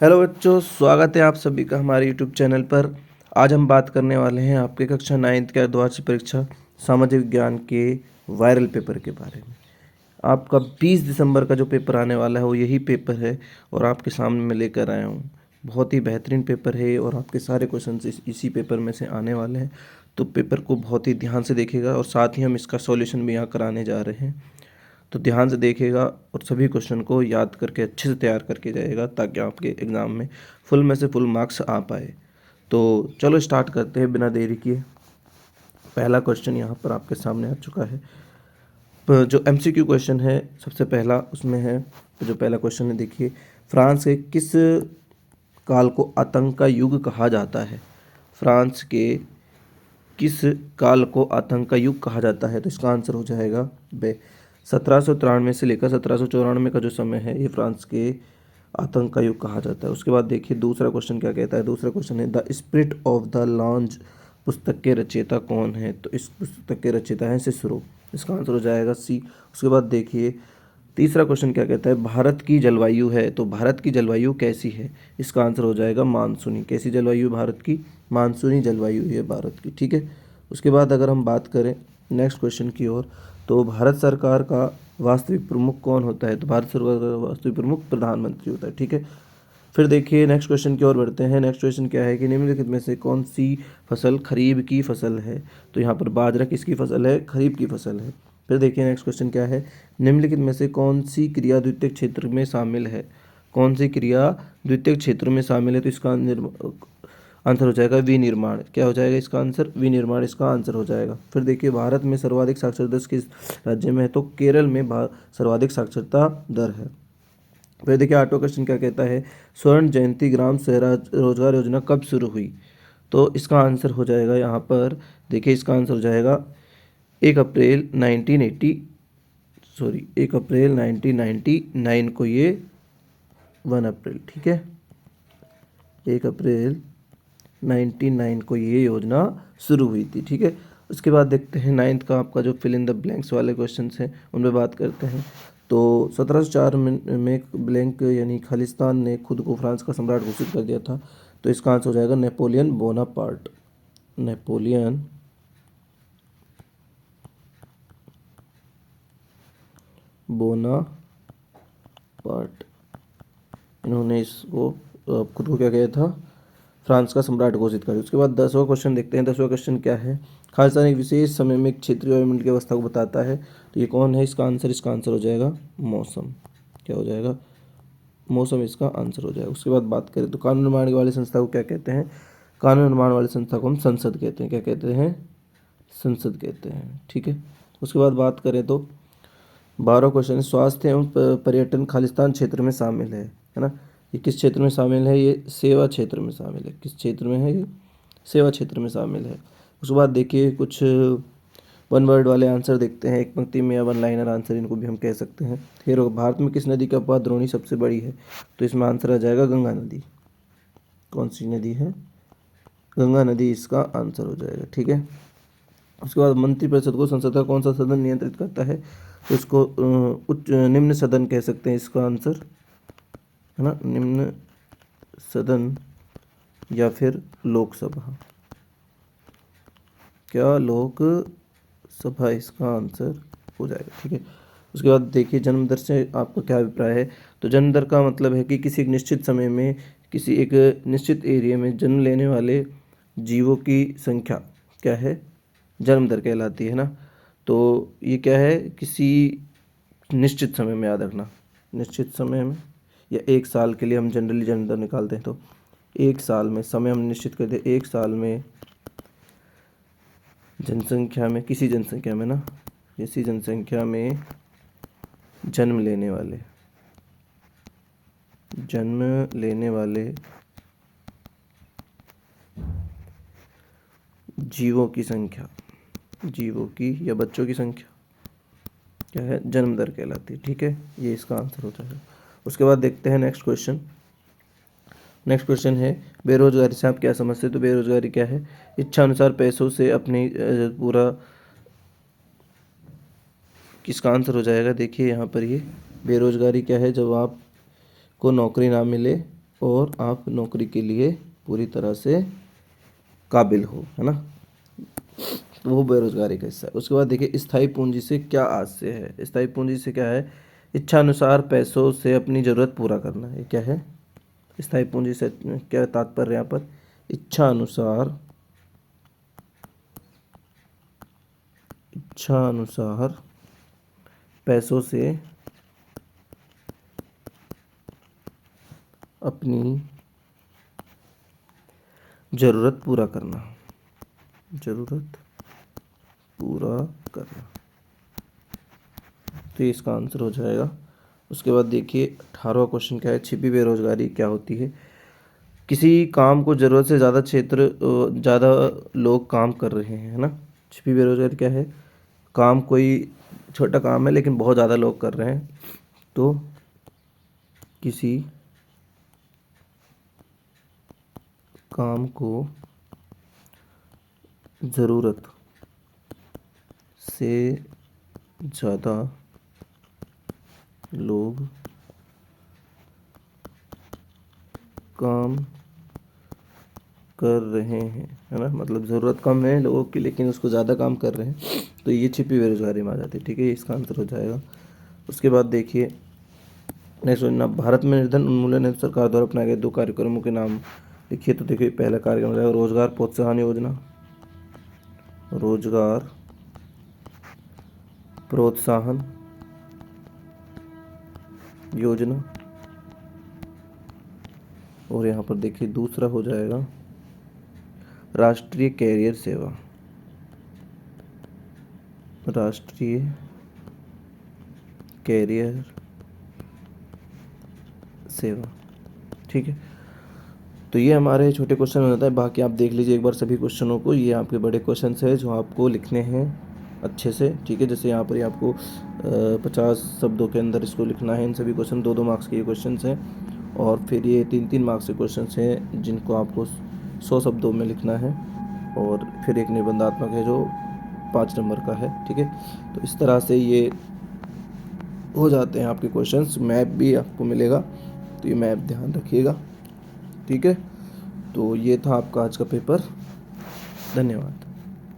Hello बच्चों, स्वागत है आप सभी का हमारे यूट्यूब चैनल पर। आज हम बात करने वाले हैं आपके कक्षा 9th के अर्धवार्षिक परीक्षा सामाजिक विज्ञान के वायरल पेपर के बारे में। आपका 20 दिसंबर का जो पेपर आने वाला है वो यही पेपर है और आपके सामने मैं लेकर आया हूँ। बहुत ही बेहतरीन पेपर है और आपके सारे क्वेश्चन इसी पेपर में से आने वाले हैं, तो पेपर को बहुत ही ध्यान से देखिएगा और साथ ही हम इसका सॉल्यूशन भी यहाँ कराने जा रहे हैं। तो ध्यान से देखिएगा और सभी क्वेश्चन को याद करके अच्छे से तैयार करके जाइएगा ताकि आपके एग्ज़ाम में फुल में से फुल मार्क्स आ पाए। तो चलो स्टार्ट करते हैं बिना देरी किए। पहला क्वेश्चन यहाँ पर आपके सामने आ चुका है। जो एमसीक्यू क्वेश्चन है सबसे पहला उसमें है, तो जो पहला क्वेश्चन है देखिए, फ्रांस के किस काल को आतंक का युग कहा जाता है? फ्रांस के किस काल को आतंक का युग कहा जाता है? तो इसका आंसर हो जाएगा बे 1793 से लेकर 1794 का जो समय है ये फ्रांस के आतंक का युग कहा जाता है। उसके बाद देखिए दूसरा क्वेश्चन क्या कहता है। दूसरा क्वेश्चन है the spirit of the launch पुस्तक के रचयिता कौन है? तो इस पुस्तक के रचयिता हैं सिसरो। इसका आंसर हो जाएगा सी। उसके बाद देखिए तीसरा क्वेश्चन क्या कहता है, भारत की जलवायु है, तो भारत की जलवायु कैसी है? इसका आंसर हो जाएगा मानसूनी। कैसी जलवायु भारत की? मानसूनी जलवायु है भारत की, ठीक है। उसके बाद अगर हम बात करें नेक्स्ट क्वेश्चन की ओर, तो भारत सरकार का वास्तविक प्रमुख कौन होता है? तो भारत सरकार का वास्तविक प्रमुख प्रधानमंत्री होता है, ठीक है। फिर देखिए नेक्स्ट क्वेश्चन की ओर बढ़ते हैं। नेक्स्ट क्वेश्चन क्या है कि निम्नलिखित में से कौन सी फसल खरीफ की फसल है? तो यहाँ पर बाजरा किसकी फसल है? खरीफ की फसल है। फिर देखिए नेक्स्ट क्वेश्चन क्या है, निम्नलिखित में से कौन सी क्रिया द्वितीयक क्षेत्र में शामिल है? कौन सी क्रिया द्वितीयक क्षेत्र में शामिल है? तो इसका आंसर हो जाएगा विनिर्माण। क्या हो जाएगा इसका आंसर? विनिर्माण इसका आंसर हो जाएगा। फिर देखिए भारत में सर्वाधिक साक्षरता दर किस राज्य में है? तो केरल में सर्वाधिक साक्षरता दर है। फिर देखिए आठवां क्वेश्चन क्या कहता है, स्वर्ण जयंती ग्राम स्वराज रोजगार योजना कब शुरू हुई? तो इसका आंसर हो जाएगा यहाँ पर, देखिए इसका आंसर हो जाएगा 1 अप्रैल 1999 को ये 1 अप्रैल, ठीक है, 1 अप्रैल 99 को ये योजना शुरू हुई थी, ठीक है। उसके बाद देखते हैं 9th का आपका जो फिल इन द ब्लैंक्स वाले क्वेश्चंस हैं उन पर बात करते हैं। तो 1704 में ब्लैंक यानी खालिस्तान ने खुद को फ्रांस का सम्राट घोषित कर दिया था, तो इसका आंसर हो जाएगा नेपोलियन बोनापार्ट। नेपोलियन बोनापार्ट, इन्होंने इसको खुद को क्या किया था? फ्रांस का सम्राट घोषित कर दिया। उसके बाद 10वां क्वेश्चन देखते हैं। 10वां क्वेश्चन क्या है, खालिस्तान एक विशेष समय में एक क्षेत्रीय वायुमंडल की अवस्था को बताता है, तो ये कौन है? इसका आंसर हो जाएगा मौसम। क्या हो जाएगा? मौसम इसका आंसर हो जाएगा। उसके बाद बात करें तो कानून निर्माण वाली संस्था को क्या कहते हैं? कानून निर्माण वाली संस्था को हम संसद कहते हैं। क्या कहते हैं? संसद कहते हैं, ठीक है। उसके बाद बात करें तो 12वां क्वेश्चन है, स्वास्थ्य एवं पर्यटन खालिस्तान क्षेत्र में शामिल है ना? ये किस क्षेत्र में शामिल है? ये सेवा क्षेत्र में शामिल है। किस क्षेत्र में है ये? सेवा क्षेत्र में शामिल है। उसके बाद देखिए कुछ वन वर्ड वाले आंसर देखते हैं, एक पंक्ति में या वन लाइनर आंसर इनको भी हम कह सकते हैं। फिर भारत में किस नदी का अपवाद द्रोणी सबसे बड़ी है? तो इसमें आंसर आ जाएगा गंगा नदी। कौन सी नदी है? गंगा नदी इसका आंसर हो जाएगा, ठीक है। उसके बाद मंत्रिपरिषद को संसद का कौन सा सदन नियंत्रित करता है? तो इसको उच्च निम्न सदन कह सकते हैं, इसका आंसर है ना, निम्न सदन या फिर लोकसभा। क्या लोकसभा इसका आंसर हो जाएगा, ठीक है। उसके बाद देखिए जन्म दर से आपका क्या अभिप्राय है? तो जन्म दर का मतलब है कि किसी एक निश्चित समय में किसी एक निश्चित एरिया में जन्म लेने वाले जीवों की संख्या क्या है? जन्म दर कहलाती है ना। तो ये क्या है? किसी निश्चित समय में, याद रखना, निश्चित समय में या एक साल के लिए हम जनरली जन्म दर निकालते हैं, तो एक साल में समय हम निश्चित करते हैं। एक साल में जनसंख्या में, किसी जनसंख्या में ना, किसी जनसंख्या में जन्म लेने वाले जीवों की संख्या, जीवों की या बच्चों की संख्या क्या है? जन्म दर कहलाती है, ठीक है। ये इसका आंसर होता है। उसके बाद देखते हैं नेक्स्ट क्वेश्चन। नेक्स्ट क्वेश्चन है बेरोजगारी से आप क्या समझते हैं? तो बेरोजगारी क्या है? इच्छा अनुसार पैसों से अपनी पूरा, किसका आंसर हो जाएगा? देखिए यहाँ पर ये बेरोजगारी क्या है? जब आपको नौकरी ना मिले और आप नौकरी के लिए पूरी तरह से काबिल हो, है ना। तो वो बेरोजगारी का हिस्सा है। उसके बाद देखिए स्थायी पूंजी से क्या आशय है। स्थायी पूंजी से क्या है, इच्छा अनुसार पैसों से अपनी ज़रूरत पूरा करना। ये क्या है, स्थायी पूंजी से क्या तात्पर्य यहाँ पर, इच्छा अनुसार पैसों से अपनी ज़रूरत पूरा करना, तो ये इसका आंसर हो जाएगा। उसके बाद देखिए 18वां क्वेश्चन क्या है, छिपी बेरोजगारी क्या होती है। किसी काम को ज़रूरत से ज़्यादा लोग काम कर रहे हैं, है ना। छिपी बेरोजगारी क्या है, काम कोई छोटा काम है लेकिन बहुत ज़्यादा लोग कर रहे हैं, तो किसी काम को ज़रूरत से ज़्यादा लोग काम कर रहे हैं, है ना। मतलब ज़रूरत कम है लोगों की लेकिन उसको ज़्यादा काम कर रहे हैं, तो ये छिपी बेरोजगारी में आ जाती है, ठीक है। ये इसका आंसर हो जाएगा। उसके बाद देखिए नेक्स्ट क्वेश्चन, भारत में निर्धन उन्मूलन हेतु सरकार द्वारा अपनाए गए 2 कार्यक्रमों के नाम लिखिए। तो देखिए पहला कार्यक्रम हो जाएगा रोजगार प्रोत्साहन योजना, रोजगार प्रोत्साहन योजना। और यहाँ पर देखिए दूसरा हो जाएगा राष्ट्रीय कैरियर सेवा, राष्ट्रीय कैरियर सेवा, ठीक है। तो ये हमारे छोटे क्वेश्चन हो जाता है। बाकी आप देख लीजिए एक बार सभी क्वेश्चनों को, ये आपके बड़े क्वेश्चन है जो आपको लिखने हैं अच्छे से, ठीक है। जैसे यहाँ पर ही आपको 50 शब्दों के अंदर इसको लिखना है। इन सभी क्वेश्चन 2-2 मार्क्स के ये क्वेश्चन हैं, और फिर ये 3-3 मार्क्स के क्वेश्चन हैं जिनको आपको 100 शब्दों में लिखना है, और फिर एक निबंधात्मक है जो 5 नंबर का है, ठीक है। तो इस तरह से ये हो जाते हैं आपके क्वेश्चंस। मैप भी आपको मिलेगा, तो ये मैप ध्यान रखिएगा, ठीक है। तो ये था आपका आज का पेपर। धन्यवाद।